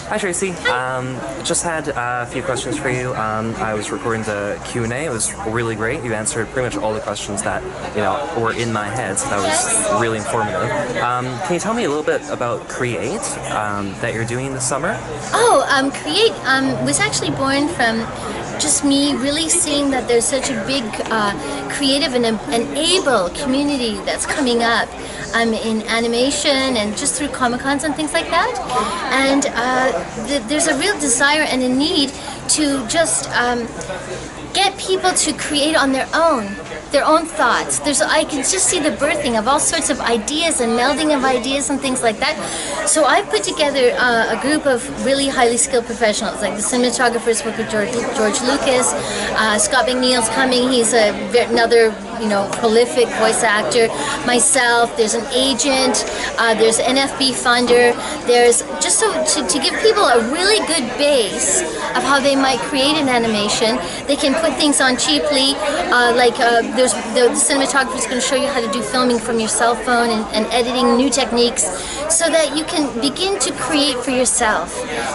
Hi Tracey. Just had a few questions for you. I was recording the Q&A. It was really great. You answered pretty much all the questions that were in my head, so that was really informative. Can you tell me a little bit about Create that you're doing this summer? Create was actually born from just me really seeing that there's such a big creative and able community that's coming up in animation and just through Comic-Cons and things like that. And there's a real desire and a need to just get people to create on their own thoughts. I can just see the birthing of all sorts of ideas and melding of ideas and things like that. So I've put together a group of really highly skilled professionals, like the cinematographers work with George Lucas, Scott McNeil's coming, he's another prolific voice actor, myself, there's an agent, there's NFB funder, there's just to give people a really good base of how they might create an animation. They can put things on cheaply, there's the cinematographer is going to show you how to do filming from your cell phone and editing new techniques so that you can begin to create for yourself.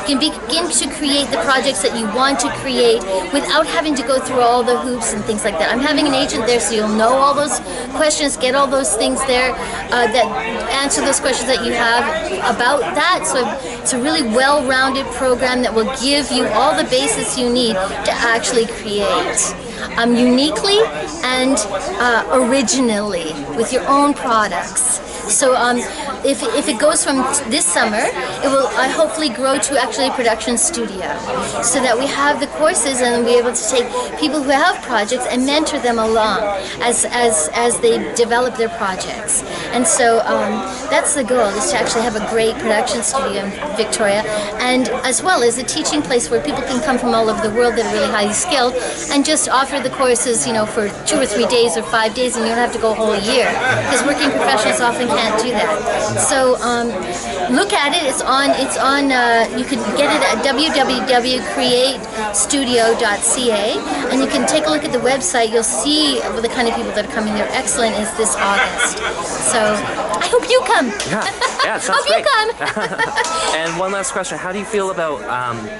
You can begin to create the projects that you want to create without having to go through all the hoops and things like that. I'm having an agent there so you'll know all those questions, get all those things there that answer those questions that you have about that. So it's a really well-rounded program that will give you all the basis you need to actually create. Uniquely and originally with your own products. So if it goes from this summer, it will hopefully grow to actually a production studio, so that we have the courses and we'll be able to take people who have projects and mentor them along as they develop their projects. And so that's the goal, is to actually have a great production studio in Victoria, and as well as a teaching place where people can come from all over the world that are really highly skilled and just offer the courses, for 2 or 3 days or 5 days, and you don't have to go a whole year, because working professionals often can't do that. So look at it. It's on. You can get it at www.createstudio.ca, and you can take a look at the website. You'll see the kind of people that are coming. They're excellent. It's this August. So I hope you come. Yeah, it sounds hope great. you come. And one last question: how do you feel about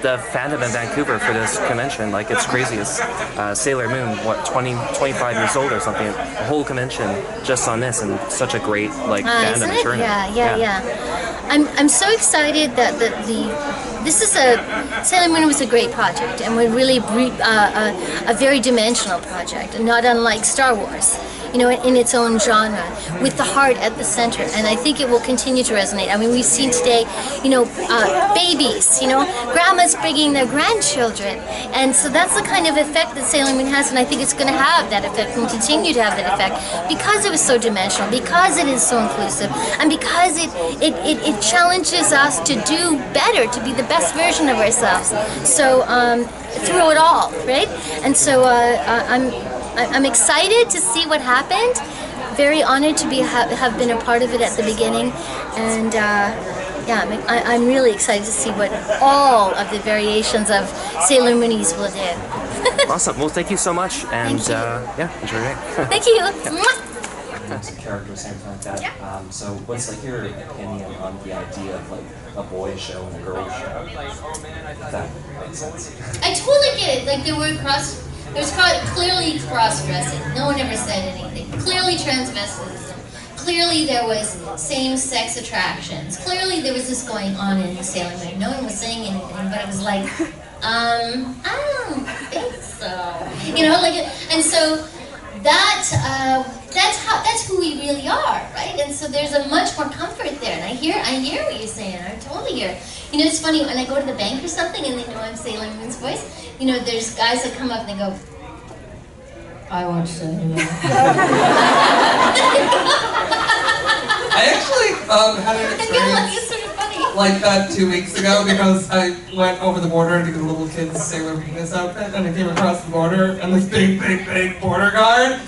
the fandom in Vancouver for this convention? Like, it's crazy. It's Sailor Moon, 25 years old or something. A whole convention just on this, and such a great fandom turnout. Yeah. I'm so excited that Sailor Moon was a great project, and we're really a very dimensional project, not unlike Star Wars. In its own genre, with the heart at the center, and I think it will continue to resonate. I mean, we've seen today, babies, grandmas bringing their grandchildren, and so that's the kind of effect that Sailor Moon has, and I think it's going to have that effect and continue to have that effect because it was so dimensional, because it is so inclusive, and because it challenges us to do better, to be the best version of ourselves. So through it all, right? And so I'm excited to see what happened. Very honored to have been a part of it at the beginning, and I'm really excited to see what all of the variations of Sailor Moonies will do. Awesome. Well, thank you so much, and enjoy it. Thank you. Some characters, something like that. So what's your opinion on the idea of a boy show and a girl show? If that makes sense. I totally get it. There's clearly cross-dressing. No one ever said anything. Clearly transvestism. Clearly there was same-sex attractions. Clearly there was this going on in Sailor Moon. No one was saying anything, but it was like, I don't think so. And so that's who we really are, right? And so there's a much more comfort there. And I hear what you're saying. I totally hear it. It's funny, when I go to the bank or something and they know I'm Sailor Moon's voice, there's guys that come up and they go, I watch Sailor Moon. I actually had an experience it's sort of funny. like that 2 weeks ago, because I went over the border to get a little kid's Sailor Venus outfit, and I came across the border, and this big border guard